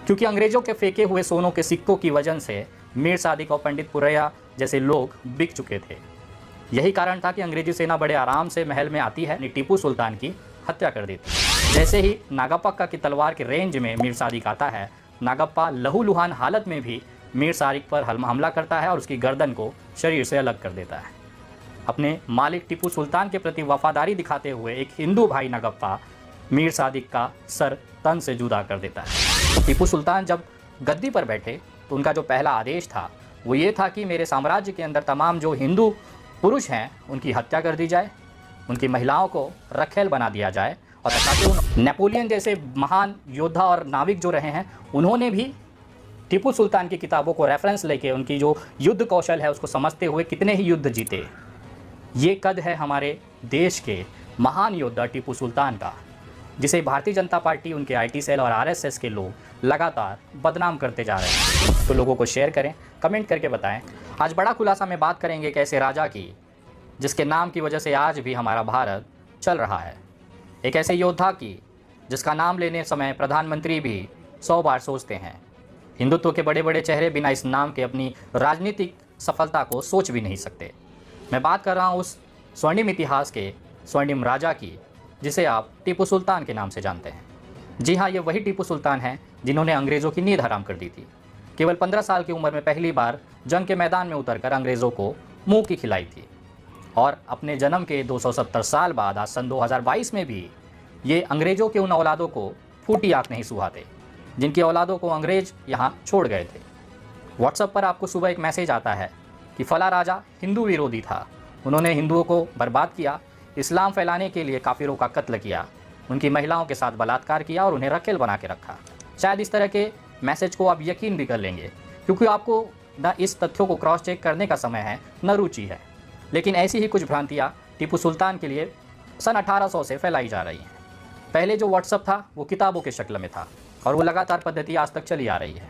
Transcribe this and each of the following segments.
क्योंकि अंग्रेजों के फेंके हुए सोनों के सिक्कों की वजह से मीर सादिक और पंडित पुरैया जैसे लोग बिक चुके थे। यही कारण था कि अंग्रेजी सेना बड़े आराम से महल में आती है, टीपू सुल्तान की हत्या कर देती। जैसे ही नागप्पा की तलवार के रेंज में मीर सादिक आता है, नागप्पा लहूलुहान हालत में भी मीर सादिक पर हमला करता है और उसकी गर्दन को शरीर से अलग कर देता है। अपने मालिक टीपू सुल्तान के प्रति वफादारी दिखाते हुए एक हिंदू भाई नागप्पा मीर सादिक का सर तन से जुदा कर देता है। टीपू सुल्तान जब गद्दी पर बैठे तो उनका जो पहला आदेश था वो ये था कि मेरे साम्राज्य के अंदर तमाम जो हिंदू पुरुष हैं उनकी हत्या कर दी जाए, उनकी महिलाओं को रखेल बना दिया जाए। और ताकि नेपोलियन जैसे महान योद्धा और नाविक जो रहे हैं उन्होंने भी टीपू सुल्तान की किताबों को रेफरेंस लेके उनकी जो युद्ध कौशल है उसको समझते हुए कितने ही युद्ध जीते। ये कद है हमारे देश के महान योद्धा टीपू सुल्तान का, जिसे भारतीय जनता पार्टी, उनके आईटी सेल और आरएसएस के लोग लगातार बदनाम करते जा रहे हैं। तो लोगों को शेयर करें, कमेंट करके बताएं। आज बड़ा खुलासा में बात करेंगे एक ऐसे राजा की जिसके नाम की वजह से आज भी हमारा भारत चल रहा है। एक ऐसे योद्धा की जिसका नाम लेने समय प्रधानमंत्री भी 100 बार सोचते हैं। हिंदुत्व के बड़े बड़े चेहरे बिना इस नाम के अपनी राजनीतिक सफलता को सोच भी नहीं सकते। मैं बात कर रहा हूँ उस स्वर्णिम इतिहास के स्वर्णिम राजा की जिसे आप टीपू सुल्तान के नाम से जानते हैं। जी हाँ, ये वही टीपू सुल्तान हैं जिन्होंने अंग्रेज़ों की नींद हराम कर दी थी। केवल 15 साल की उम्र में पहली बार जंग के मैदान में उतरकर अंग्रेज़ों को मुंह की खिलाई थी। और अपने जन्म के 270 साल बाद आज सन 2022 में भी ये अंग्रेज़ों के उन औलादों को फूटी आँख नहीं सुहाते जिनकी औलादों को अंग्रेज़ यहाँ छोड़ गए थे। व्हाट्सएप पर आपको सुबह एक मैसेज आता है कि फला राजा हिंदू विरोधी था, उन्होंने हिंदुओं को बर्बाद किया, इस्लाम फैलाने के लिए काफिरों का कत्ल किया, उनकी महिलाओं के साथ बलात्कार किया और उन्हें रखेल बना के रखा। शायद इस तरह के मैसेज को आप यकीन भी कर लेंगे क्योंकि आपको न इस तथ्यों को क्रॉस चेक करने का समय है न रुचि है। लेकिन ऐसी ही कुछ भ्रांतियाँ टीपू सुल्तान के लिए सन 1800 से फैलाई जा रही हैं। पहले जो व्हाट्सएप था वो किताबों के शक्ल में था और वो लगातार पद्धति आज तक चली आ रही है।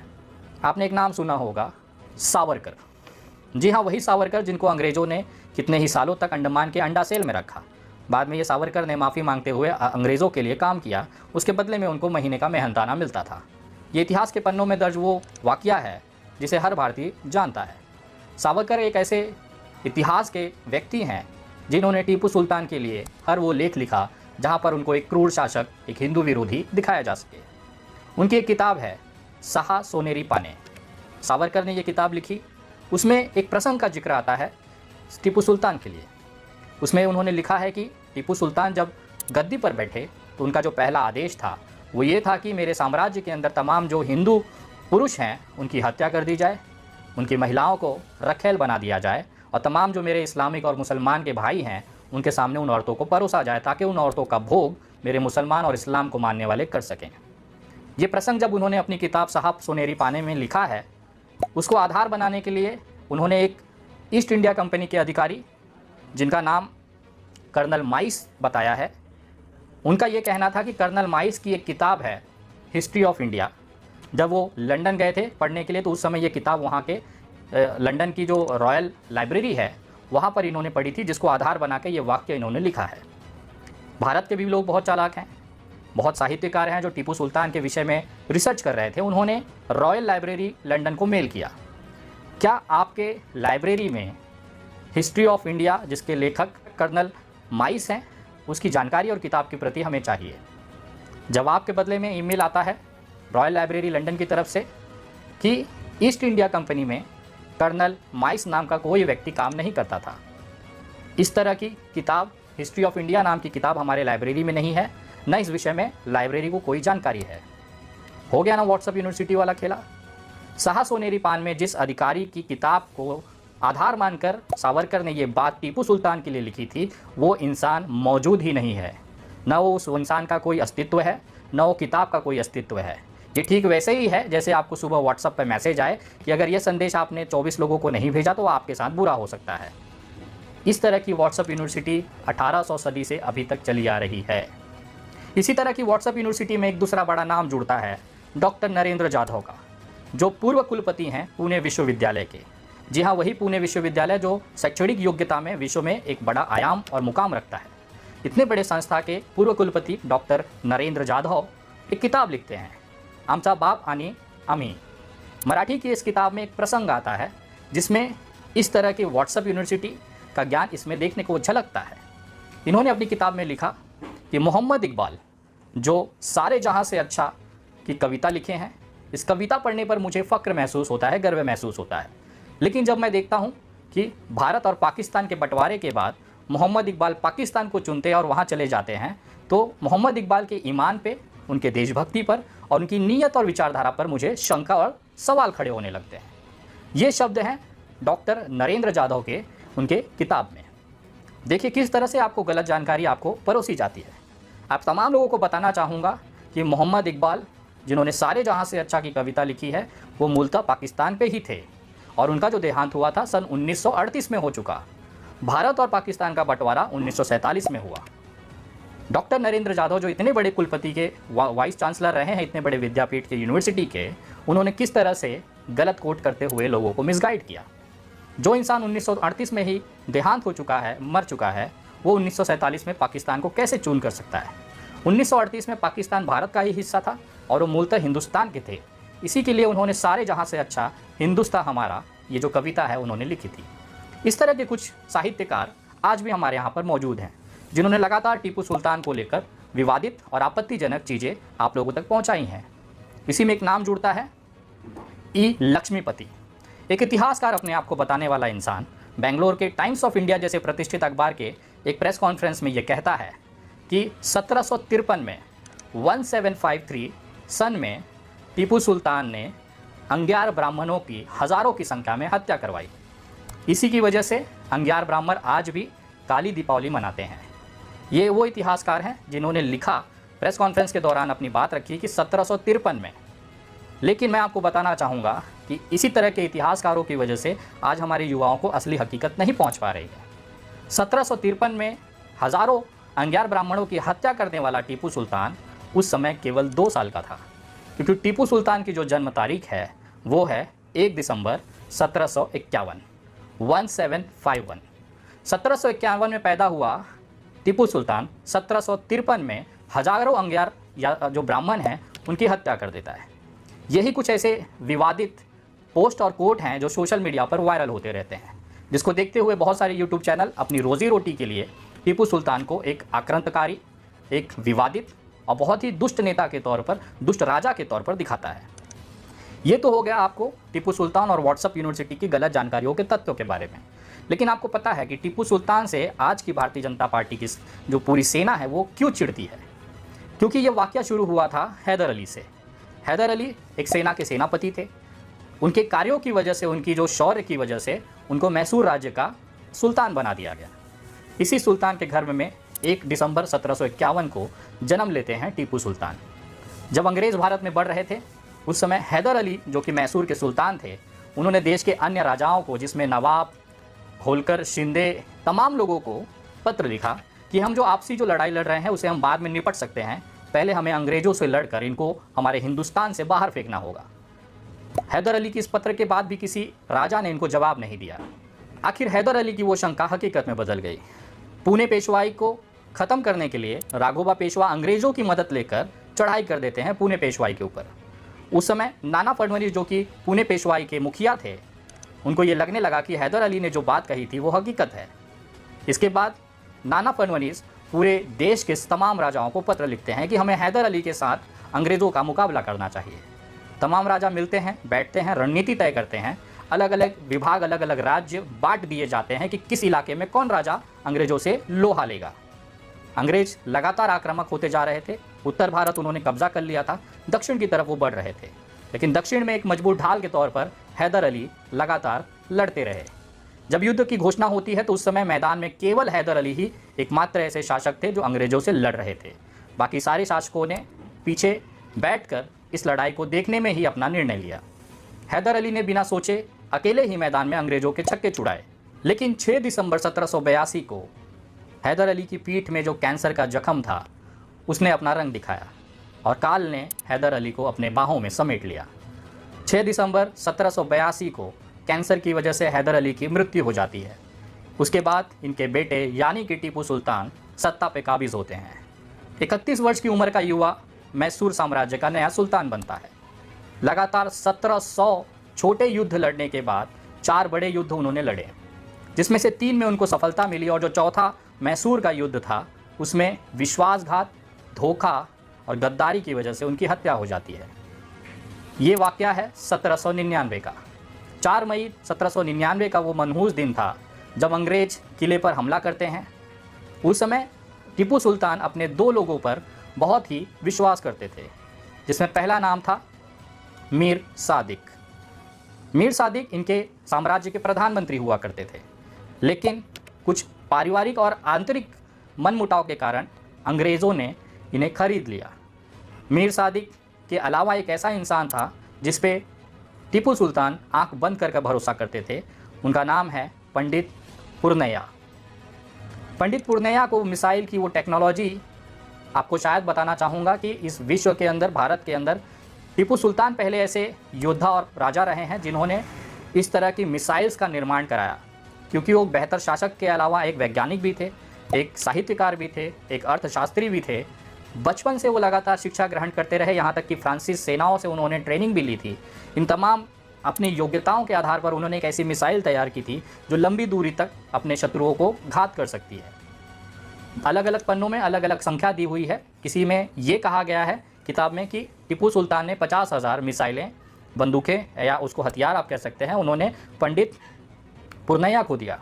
आपने एक नाम सुना होगा, सावरकर। जी हाँ, वही सावरकर जिनको अंग्रेज़ों ने कितने ही सालों तक अंडमान के अंडा सेल में रखा। बाद में ये सावरकर ने माफ़ी मांगते हुए अंग्रेज़ों के लिए काम किया, उसके बदले में उनको महीने का मेहनताना मिलता था। ये इतिहास के पन्नों में दर्ज वो वाक़या है जिसे हर भारतीय जानता है। सावरकर एक ऐसे इतिहास के व्यक्ति हैं जिन्होंने टीपू सुल्तान के लिए हर वो लेख लिखा जहाँ पर उनको एक क्रूर शासक, एक हिंदू विरोधी दिखाया जा सके। उनकी एक किताब है साहा सोनेरी पाने। सावरकर ने ये किताब लिखी, उसमें एक प्रसंग का जिक्र आता है टीपू सुल्तान के लिए। उसमें उन्होंने लिखा है कि टीपू सुल्तान जब गद्दी पर बैठे तो उनका जो पहला आदेश था वो ये था कि मेरे साम्राज्य के अंदर तमाम जो हिंदू पुरुष हैं उनकी हत्या कर दी जाए, उनकी महिलाओं को रखेल बना दिया जाए और तमाम जो मेरे इस्लामिक और मुसलमान के भाई हैं उनके सामने उन औरतों को परोसा जाए ताकि उन औरतों का भोग मेरे मुसलमान और इस्लाम को मानने वाले कर सकें। ये प्रसंग जब उन्होंने अपनी किताब साहब सोनेरी पाने में लिखा है, उसको आधार बनाने के लिए उन्होंने एक ईस्ट इंडिया कंपनी के अधिकारी जिनका नाम कर्नल माइस बताया है। उनका ये कहना था कि कर्नल माइस की एक किताब है हिस्ट्री ऑफ इंडिया। जब वो लंदन गए थे पढ़ने के लिए तो उस समय ये किताब वहाँ के लंदन की जो रॉयल लाइब्रेरी है वहाँ पर इन्होंने पढ़ी थी, जिसको आधार बना के ये वाक्य इन्होंने लिखा है। भारत के भी लोग बहुत चालाक हैं, बहुत साहित्यकार हैं जो टीपू सुल्तान के विषय में रिसर्च कर रहे थे। उन्होंने रॉयल लाइब्रेरी लंदन को मेल किया, क्या आपके लाइब्रेरी में हिस्ट्री ऑफ इंडिया जिसके लेखक कर्नल माइस हैं उसकी जानकारी और किताब की प्रति हमें चाहिए। जवाब के बदले में ईमेल आता है रॉयल लाइब्रेरी लंदन की तरफ से कि ईस्ट इंडिया कंपनी में कर्नल माइस नाम का कोई व्यक्ति काम नहीं करता था। इस तरह की किताब हिस्ट्री ऑफ इंडिया नाम की किताब हमारे लाइब्रेरी में नहीं है, न इस विषय में लाइब्रेरी को कोई जानकारी है। हो गया ना व्हाट्सएप यूनिवर्सिटी वाला खेला। साहा सोनेरी पान में जिस अधिकारी की किताब को आधार मानकर सावरकर ने ये बात टीपू सुल्तान के लिए लिखी थी वो इंसान मौजूद ही नहीं है। न वो उस इंसान का कोई अस्तित्व है, न वो किताब का कोई अस्तित्व है। ये ठीक वैसे ही है जैसे आपको सुबह व्हाट्सएप पर मैसेज आए कि अगर ये संदेश आपने 24 लोगों को नहीं भेजा तो आपके साथ बुरा हो सकता है। इस तरह की व्हाट्सएप यूनिवर्सिटी 1800 सदी से अभी तक चली आ रही है। इसी तरह की व्हाट्सएप यूनिवर्सिटी में एक दूसरा बड़ा नाम जुड़ता है डॉक्टर नरेंद्र जाधव का, जो पूर्व कुलपति हैं पुणे विश्वविद्यालय के। जी हाँ, वही पुणे विश्वविद्यालय जो शैक्षणिक योग्यता में विश्व में एक बड़ा आयाम और मुकाम रखता है। इतने बड़े संस्था के पूर्व कुलपति डॉक्टर नरेंद्र जाधव एक किताब लिखते हैं, आमचा बाप आणि अमी। मराठी की इस किताब में एक प्रसंग आता है जिसमें इस तरह की व्हाट्सएप यूनिवर्सिटी का ज्ञान इसमें देखने को झलकता है। इन्होंने अपनी किताब में लिखा कि मोहम्मद इकबाल जो सारे जहां से अच्छा की कविता लिखे हैं, इस कविता पढ़ने पर मुझे फ़ख्र महसूस होता है, गर्व महसूस होता है। लेकिन जब मैं देखता हूँ कि भारत और पाकिस्तान के बंटवारे के बाद मोहम्मद इकबाल पाकिस्तान को चुनते हैं और वहाँ चले जाते हैं, तो मोहम्मद इकबाल के ईमान पे, उनके देशभक्ति पर और उनकी नीयत और विचारधारा पर मुझे शंका और सवाल खड़े होने लगते हैं। ये शब्द हैं डॉक्टर नरेंद्र जाधव के उनके किताब में। देखिए किस तरह से आपको गलत जानकारी आपको परोसी जाती है। आप तमाम लोगों को बताना चाहूँगा कि मोहम्मद इकबाल जिन्होंने सारे जहां से अच्छा की कविता लिखी है, वो मूलतः पाकिस्तान पे ही थे और उनका जो देहांत हुआ था सन 1938 में हो चुका। भारत और पाकिस्तान का बंटवारा 1947 में हुआ। डॉक्टर नरेंद्र जाधव जो इतने बड़े कुलपति के वाइस चांसलर रहे हैं, इतने बड़े विद्यापीठ के यूनिवर्सिटी के, उन्होंने किस तरह से गलत कोट करते हुए लोगों को मिसगाइड किया। जो इंसान 1938 में ही देहांत हो चुका है, मर चुका है, वो 1947 में पाकिस्तान को कैसे चून कर सकता है। 1938 में पाकिस्तान भारत का ही हिस्सा था और वो मूलतः हिंदुस्तान के थे। इसी के लिए उन्होंने सारे जहां से अच्छा हिंदुस्तान हमारा, ये जो कविता है उन्होंने लिखी थी। इस तरह के कुछ साहित्यकार आज भी हमारे यहाँ पर मौजूद हैं जिन्होंने लगातार टीपू सुल्तान को लेकर विवादित और आपत्तिजनक चीज़ें आप लोगों तक पहुँचाई हैं। इसी में एक नाम जुड़ता है ई लक्ष्मीपति, एक इतिहासकार, अपने आप को बताने वाला इंसान। बेंगलोर के टाइम्स ऑफ इंडिया जैसे प्रतिष्ठित अखबार के एक प्रेस कॉन्फ्रेंस में ये कहता है कि 1753 में 1753 सन में टीपू सुल्तान ने अंग्यार ब्राह्मणों की हज़ारों की संख्या में हत्या करवाई। इसी की वजह से अंग्यार ब्राह्मण आज भी काली दीपावली मनाते हैं। ये वो इतिहासकार हैं जिन्होंने लिखा, प्रेस कॉन्फ्रेंस के दौरान अपनी बात रखी कि 1753 में। लेकिन मैं आपको बताना चाहूँगा कि इसी तरह के इतिहासकारों की वजह से आज हमारे युवाओं को असली हकीकत नहीं पहुँच पा रही है। 1753 में हज़ारों अंग्यार ब्राह्मणों की हत्या करने वाला टीपू सुल्तान उस समय केवल 2 साल का था, क्योंकि टीपू सुल्तान की जो जन्म तारीख है वो है 1 दिसंबर 1751, 1751। 1751 में पैदा हुआ टीपू सुल्तान 1753 में हजारों अंग्यार या जो ब्राह्मण हैं उनकी हत्या कर देता है। यही कुछ ऐसे विवादित पोस्ट और कोट हैं जो सोशल मीडिया पर वायरल होते रहते हैं, जिसको देखते हुए बहुत सारे यूट्यूब चैनल अपनी रोजी रोटी के लिए टीपू सुल्तान को एक आक्रांतकारी, एक विवादित और बहुत ही दुष्ट नेता के तौर पर, दुष्ट राजा के तौर पर दिखाता है। ये तो हो गया आपको टीपू सुल्तान और व्हाट्सएप यूनिवर्सिटी की गलत जानकारियों के तथ्यों के बारे में। लेकिन आपको पता है कि टीपू सुल्तान से आज की भारतीय जनता पार्टी की जो पूरी सेना है वो क्यों चिढ़ती है? क्योंकि ये वाकया शुरू हुआ था हैदर अली से। हैदर अली एक सेना के सेनापति थे। उनके कार्यों की वजह से, उनकी जो शौर्य की वजह से उनको मैसूर राज्य का सुल्तान बना दिया गया। इसी सुल्तान के घर में 1 दिसंबर 1751 को जन्म लेते हैं टीपू सुल्तान। जब अंग्रेज़ भारत में बढ़ रहे थे उस समय हैदर अली जो कि मैसूर के सुल्तान थे, उन्होंने देश के अन्य राजाओं को, जिसमें नवाब, होलकर, शिंदे, तमाम लोगों को पत्र लिखा कि हम जो आपसी जो लड़ाई लड़ रहे हैं उसे हम बाद में निपट सकते हैं, पहले हमें अंग्रेज़ों से लड़कर इनको हमारे हिंदुस्तान से बाहर फेंकना होगा। हैदर अली की इस पत्र के बाद भी किसी राजा ने इनको जवाब नहीं दिया। आखिर हैदर अली की वो शंका हकीकत में बदल गई। पुणे पेशवाई को ख़त्म करने के लिए राघोबा पेशवा अंग्रेज़ों की मदद लेकर चढ़ाई कर देते हैं पुणे पेशवाई के ऊपर। उस समय नाना फडणवीस जो कि पुणे पेशवाई के मुखिया थे, उनको ये लगने लगा कि हैदर अली ने जो बात कही थी वो हकीकत है। इसके बाद नाना फडणवीस पूरे देश के तमाम राजाओं को पत्र लिखते हैं कि हमें हैदर अली के साथ अंग्रेज़ों का मुकाबला करना चाहिए। तमाम राजा मिलते हैं, बैठते हैं, रणनीति तय करते हैं। अलग अलग विभाग, अलग अलग राज्य बांट दिए जाते हैं कि किस इलाके में कौन राजा अंग्रेज़ों से लोहा लेगा। अंग्रेज लगातार आक्रामक होते जा रहे थे। उत्तर भारत उन्होंने कब्जा कर लिया था, दक्षिण की तरफ वो बढ़ रहे थे, लेकिन दक्षिण में एक मजबूत ढाल के तौर पर हैदर अली लगातार लड़ते रहे। जब युद्ध की घोषणा होती है तो उस समय मैदान में केवल हैदर अली ही एकमात्र ऐसे शासक थे जो अंग्रेज़ों से लड़ रहे थे। बाकी सारे शासकों ने पीछे बैठकर इस लड़ाई को देखने में ही अपना निर्णय लिया। हैदर अली ने बिना सोचे अकेले ही मैदान में अंग्रेज़ों के छक्के छुड़ाए। लेकिन 6 दिसंबर 1782 को हैदर अली की पीठ में जो कैंसर का जख्म था उसने अपना रंग दिखाया और काल ने हैदर अली को अपने बाहों में समेट लिया। 6 दिसंबर 1782 को कैंसर की वजह से हैदर अली की मृत्यु हो जाती है। उसके बाद इनके बेटे यानी कि टीपू सुल्तान सत्ता पे काबिज होते हैं। 31 वर्ष की उम्र का युवा मैसूर साम्राज्य का नया सुल्तान बनता है। लगातार 1700 छोटे युद्ध लड़ने के बाद 4 बड़े युद्ध उन्होंने लड़े, जिसमें से 3 में उनको सफलता मिली और जो चौथा मैसूर का युद्ध था उसमें विश्वासघात, धोखा और गद्दारी की वजह से उनकी हत्या हो जाती है। ये वाक़या है 1799 का। 4 मई 1799 का वो मनहूस दिन था जब अंग्रेज किले पर हमला करते हैं। उस समय टीपू सुल्तान अपने 2 लोगों पर बहुत ही विश्वास करते थे, जिसमें पहला नाम था मीर सादिक। मीर सादिक इनके साम्राज्य के प्रधानमंत्री हुआ करते थे, लेकिन कुछ पारिवारिक और आंतरिक मनमुटाव के कारण अंग्रेज़ों ने इन्हें खरीद लिया। मीर सादिक के अलावा एक ऐसा इंसान था जिस पे टीपू सुल्तान आंख बंद करके भरोसा करते थे। उनका नाम है पंडित पुरनैया। पंडित पुरनैया को मिसाइल की वो टेक्नोलॉजी आपको शायद बताना चाहूँगा कि इस विश्व के अंदर, भारत के अंदर टीपू सुल्तान पहले ऐसे योद्धा और राजा रहे हैं जिन्होंने इस तरह की मिसाइल्स का निर्माण कराया, क्योंकि वो बेहतर शासक के अलावा एक वैज्ञानिक भी थे, एक साहित्यकार भी थे, एक अर्थशास्त्री भी थे। बचपन से वो लगातार शिक्षा ग्रहण करते रहे, यहाँ तक कि फ्रांसीसी सेनाओं से उन्होंने ट्रेनिंग भी ली थी। इन तमाम अपनी योग्यताओं के आधार पर उन्होंने एक ऐसी मिसाइल तैयार की थी जो लंबी दूरी तक अपने शत्रुओं को घात कर सकती है। अलग अलग पन्नों में अलग अलग संख्या दी हुई है। किसी में ये कहा गया है किताब में कि टीपू सुल्तान ने 50,000 मिसाइलें, बंदूकें या उसको हथियार आप कह सकते हैं, उन्होंने पंडित पुरनैया को दिया।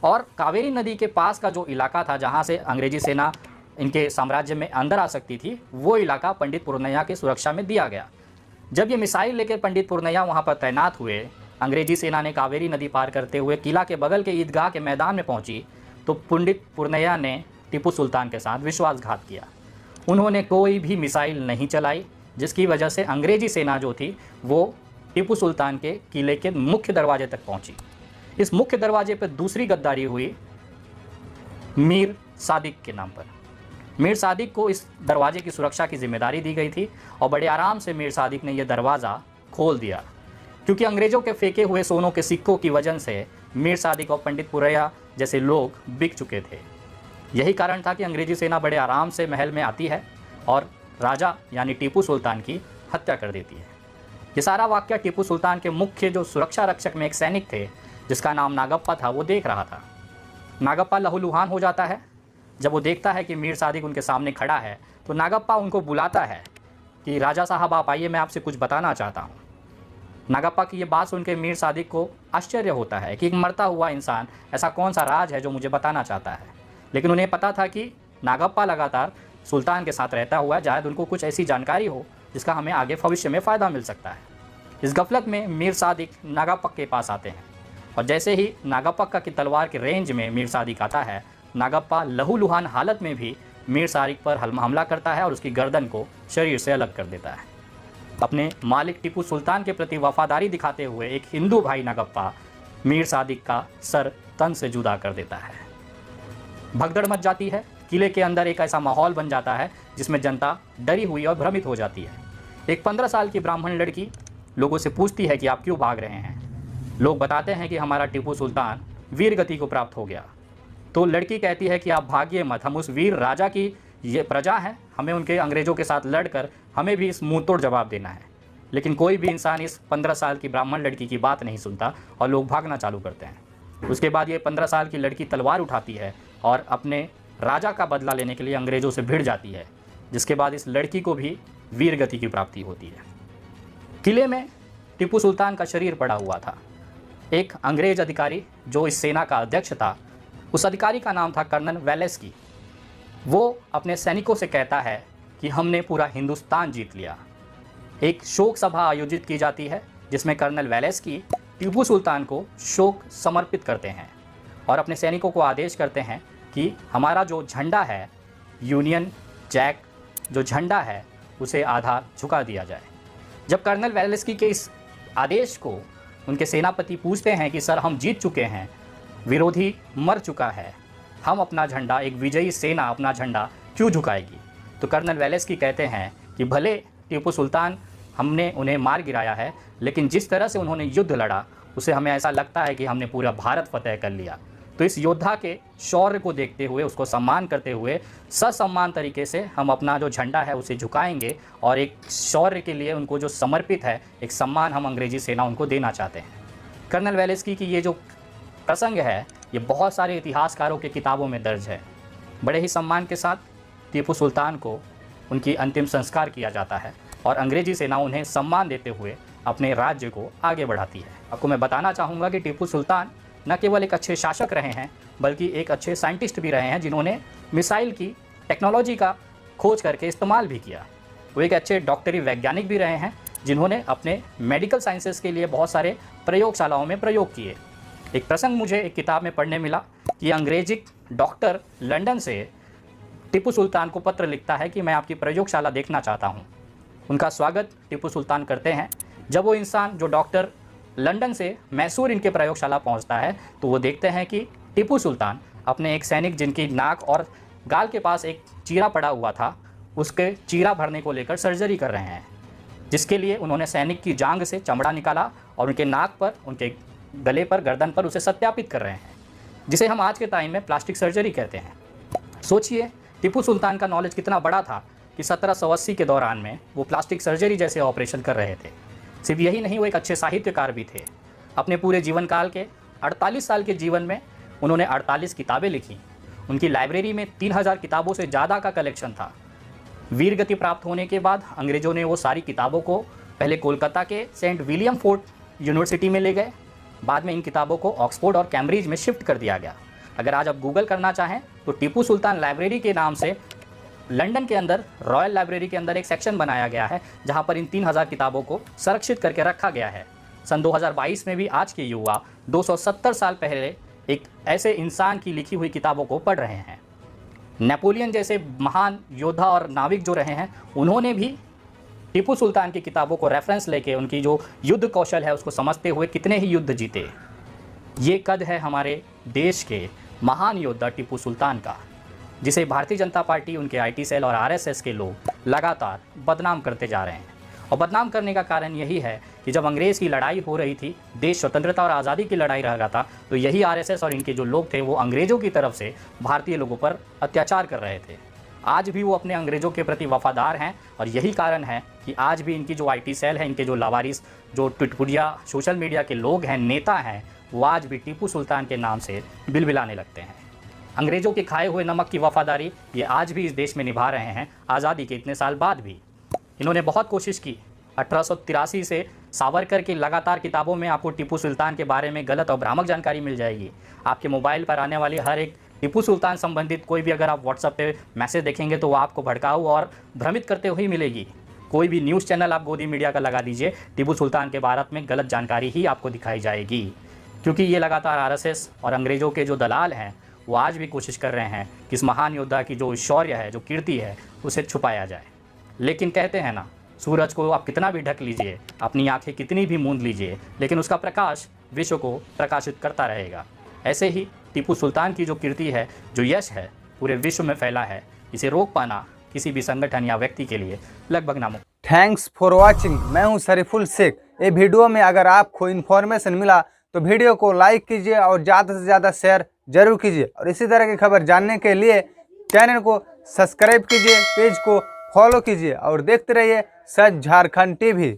और कावेरी नदी के पास का जो इलाका था जहाँ से अंग्रेजी सेना इनके साम्राज्य में अंदर आ सकती थी, वो इलाका पंडित पुरनैया की सुरक्षा में दिया गया। जब ये मिसाइल लेकर पंडित पुरनैया वहाँ पर तैनात हुए, अंग्रेजी सेना ने कावेरी नदी पार करते हुए किला के बगल के ईदगाह के मैदान में पहुँची, तो पंडित पुरनैया ने टीपू सुल्तान के साथ विश्वासघात किया। उन्होंने कोई भी मिसाइल नहीं चलाई, जिसकी वजह से अंग्रेजी सेना जो थी वो टीपू सुल्तान के किले के मुख्य दरवाजे तक पहुंची। इस मुख्य दरवाजे पर दूसरी गद्दारी हुई मीर सादिक के नाम पर। मीर सादिक को इस दरवाजे की सुरक्षा की जिम्मेदारी दी गई थी और बड़े आराम से मीर सादिक ने यह दरवाज़ा खोल दिया, क्योंकि अंग्रेज़ों के फेंके हुए सोनों के सिक्कों की वजह से मीर सादिक और पंडित पुरैया जैसे लोग बिक चुके थे। यही कारण था कि अंग्रेजी सेना बड़े आराम से महल में आती है और राजा यानी टीपू सुल्तान की हत्या कर देती है। ये सारा वाक़या टीपू सुल्तान के मुख्य जो सुरक्षा रक्षक में एक सैनिक थे जिसका नाम नागप्पा था, वो देख रहा था। नागप्पा लहूलुहान हो जाता है जब वो देखता है कि मीर सादिक उनके सामने खड़ा है। तो नागप्पा उनको बुलाता है कि राजा साहब आप आइए, मैं आपसे कुछ बताना चाहता हूँ। नागप्पा की ये बात सुन के मीर सादिक को आश्चर्य होता है कि एक मरता हुआ इंसान ऐसा कौन सा राज है जो मुझे बताना चाहता है। लेकिन उन्हें पता था कि नागप्पा लगातार सुल्तान के साथ रहता हुआ, शायद उनको कुछ ऐसी जानकारी हो जिसका हमें आगे भविष्य में फ़ायदा मिल सकता है। इस गफलत में मीर सादिक नागप्पा के पास आते हैं और जैसे ही नागप्पा की तलवार के रेंज में मीर सादिक आता है, नागप्पा लहूलुहान हालत में भी मीर सादिक पर हमला करता है और उसकी गर्दन को शरीर से अलग कर देता है। अपने मालिक टीपू सुल्तान के प्रति वफादारी दिखाते हुए एक हिंदू भाई नागप्पा मीर सादिक का सर तन से जुदा कर देता है। भगदड़ मच जाती है। किले के अंदर एक ऐसा माहौल बन जाता है जिसमें जनता डरी हुई और भ्रमित हो जाती है। एक 15 साल की ब्राह्मण लड़की लोगों से पूछती है कि आप क्यों भाग रहे हैं। लोग बताते हैं कि हमारा टीपू सुल्तान वीर गति को प्राप्त हो गया। तो लड़की कहती है कि आप भागिए मत, हम उस वीर राजा की ये प्रजा हैं, हमें उनके अंग्रेज़ों के साथ लड़कर हमें भी इस मुंहतोड़ जवाब देना है। लेकिन कोई भी इंसान इस 15 साल की ब्राह्मण लड़की की बात नहीं सुनता और लोग भागना चालू करते हैं। उसके बाद ये 15 साल की लड़की तलवार उठाती है और अपने राजा का बदला लेने के लिए अंग्रेज़ों से भिड़ जाती है, जिसके बाद इस लड़की को भी वीर गति की प्राप्ति होती है। किले में टीपू सुल्तान का शरीर पड़ा हुआ था। एक अंग्रेज अधिकारी जो इस सेना का अध्यक्ष था, उस अधिकारी का नाम था कर्नल वेलेस्की। वो अपने सैनिकों से कहता है कि हमने पूरा हिंदुस्तान जीत लिया। एक शोक सभा आयोजित की जाती है जिसमें कर्नल वेलेस्की टीपू सुल्तान को शोक समर्पित करते हैं और अपने सैनिकों को आदेश करते हैं कि हमारा जो झंडा है, यूनियन जैक जो झंडा है, उसे आधा झुका दिया जाए। जब कर्नल वेलेस्की के इस आदेश को उनके सेनापति पूछते हैं कि सर हम जीत चुके हैं, विरोधी मर चुका है, हम अपना झंडा, एक विजयी सेना अपना झंडा क्यों झुकाएगी, तो कर्नल वेलेस्की कहते हैं कि भले टीपू सुल्तान हमने उन्हें मार गिराया है, लेकिन जिस तरह से उन्होंने युद्ध लड़ा उसे हमें ऐसा लगता है कि हमने पूरा भारत फतेह कर लिया। तो इस योद्धा के शौर्य को देखते हुए, उसको सम्मान करते हुए ससम्मान तरीके से हम अपना जो झंडा है उसे झुकाएंगे और एक शौर्य के लिए उनको जो समर्पित है एक सम्मान हम अंग्रेजी सेना उनको देना चाहते हैं। कर्नल वेलेस्की की ये जो प्रसंग है ये बहुत सारे इतिहासकारों के किताबों में दर्ज है। बड़े ही सम्मान के साथ टीपू सुल्तान को उनकी अंतिम संस्कार किया जाता है और अंग्रेजी सेना उन्हें सम्मान देते हुए अपने राज्य को आगे बढ़ाती है। आपको मैं बताना चाहूँगा कि टीपू सुल्तान न केवल एक अच्छे शासक रहे हैं बल्कि एक अच्छे साइंटिस्ट भी रहे हैं, जिन्होंने मिसाइल की टेक्नोलॉजी का खोज करके इस्तेमाल भी किया। वो एक अच्छे डॉक्टरी वैज्ञानिक भी रहे हैं, जिन्होंने अपने मेडिकल साइंसेस के लिए बहुत सारे प्रयोगशालाओं में प्रयोग किए। एक प्रसंग मुझे एक किताब में पढ़ने मिला कि अंग्रेजी डॉक्टर लंदन से टीपू सुल्तान को पत्र लिखता है कि मैं आपकी प्रयोगशाला देखना चाहता हूँ। उनका स्वागत टीपू सुल्तान करते हैं। जब वो इंसान जो डॉक्टर लंदन से मैसूर इनके प्रयोगशाला पहुंचता है तो वो देखते हैं कि टीपू सुल्तान अपने एक सैनिक जिनकी नाक और गाल के पास एक चीरा पड़ा हुआ था, उसके चीरा भरने को लेकर सर्जरी कर रहे हैं, जिसके लिए उन्होंने सैनिक की जांघ से चमड़ा निकाला और उनके नाक पर, उनके गले पर, गर्दन पर उसे सत्यापित कर रहे हैं, जिसे हम आज के टाइम में प्लास्टिक सर्जरी कहते हैं। सोचिए टीपू सुल्तान का नॉलेज कितना बड़ा था कि 1780 के दौरान में वो प्लास्टिक सर्जरी जैसे ऑपरेशन कर रहे थे। सिर्फ यही नहीं, वो एक अच्छे साहित्यकार भी थे। अपने पूरे जीवन काल के 48 साल के जीवन में उन्होंने 48 किताबें लिखी। उनकी लाइब्रेरी में 3000 किताबों से ज़्यादा का कलेक्शन था। वीर गति प्राप्त होने के बाद अंग्रेज़ों ने वो सारी किताबों को पहले कोलकाता के सेंट विलियम फोर्ट यूनिवर्सिटी में ले गए, बाद में इन किताबों को ऑक्सफोर्ड और कैम्ब्रिज में शिफ्ट कर दिया गया। अगर आज आप गूगल करना चाहें तो टीपू सुल्तान लाइब्रेरी के नाम से लंदन के अंदर रॉयल लाइब्रेरी के अंदर एक सेक्शन बनाया गया है, जहां पर इन 3000 किताबों को संरक्षित करके रखा गया है। सन 2022 में भी आज के युवा 270 साल पहले एक ऐसे इंसान की लिखी हुई किताबों को पढ़ रहे हैं। नेपोलियन जैसे महान योद्धा और नाविक जो रहे हैं, उन्होंने भी टीपू सुल्तान की किताबों को रेफरेंस लेके उनकी जो युद्ध कौशल है उसको समझते हुए कितने ही युद्ध जीते। ये कद है हमारे देश के महान योद्धा टीपू सुल्तान का, जिसे भारतीय जनता पार्टी, उनके आईटी सेल और आरएसएस के लोग लगातार बदनाम करते जा रहे हैं। और बदनाम करने का कारण यही है कि जब अंग्रेज़ की लड़ाई हो रही थी, देश स्वतंत्रता और आज़ादी की लड़ाई रह रहा था, तो यही आरएसएस और इनके जो लोग थे वो अंग्रेज़ों की तरफ से भारतीय लोगों पर अत्याचार कर रहे थे। आज भी वो अपने अंग्रेज़ों के प्रति वफादार हैं और यही कारण है कि आज भी इनकी जो आईटी सेल है, इनके जो लावारिस, जो टुटपुटिया सोशल मीडिया के लोग हैं, नेता हैं, वो आज भी टीपू सुल्तान के नाम से बिलबिलाने लगते हैं। अंग्रेज़ों के खाए हुए नमक की वफादारी ये आज भी इस देश में निभा रहे हैं, आज़ादी के इतने साल बाद भी। इन्होंने बहुत कोशिश की। 1883 से सावरकर की लगातार किताबों में आपको टीपू सुल्तान के बारे में गलत और भ्रामक जानकारी मिल जाएगी। आपके मोबाइल पर आने वाली हर एक टीपू सुल्तान संबंधित कोई भी अगर आप व्हाट्सएप पे मैसेज देखेंगे तो वो आपको भड़काऊ और भ्रमित करते हुए मिलेगी। कोई भी न्यूज़ चैनल आप गोदी मीडिया का लगा दीजिए, टीपू सुल्तान के बारे में गलत जानकारी ही आपको दिखाई जाएगी, क्योंकि ये लगातार आरएसएस और अंग्रेज़ों के जो दलाल हैं वो आज भी कोशिश कर रहे हैं कि इस महान योद्धा की जो शौर्य है, जो कीर्ति है, उसे छुपाया जाए। लेकिन कहते हैं ना, सूरज को आप कितना भी ढक लीजिए, अपनी आंखें कितनी भी मूंद लीजिए, लेकिन उसका प्रकाश विश्व को प्रकाशित करता रहेगा। ऐसे ही टीपू सुल्तान की जो कीर्ति है, जो यश है, पूरे विश्व में फैला है। इसे रोक पाना किसी भी संगठन या व्यक्ति के लिए लगभग नामुमकिन। Thanks for watching. मैं हूं शरीफुल शेख। ये वीडियो में अगर आपको इन्फॉर्मेशन मिला तो वीडियो को लाइक कीजिए और ज़्यादा से ज़्यादा शेयर जरूर कीजिए। और इसी तरह की खबर जानने के लिए चैनल को सब्सक्राइब कीजिए, पेज को फॉलो कीजिए और देखते रहिए सच झारखंड टीवी।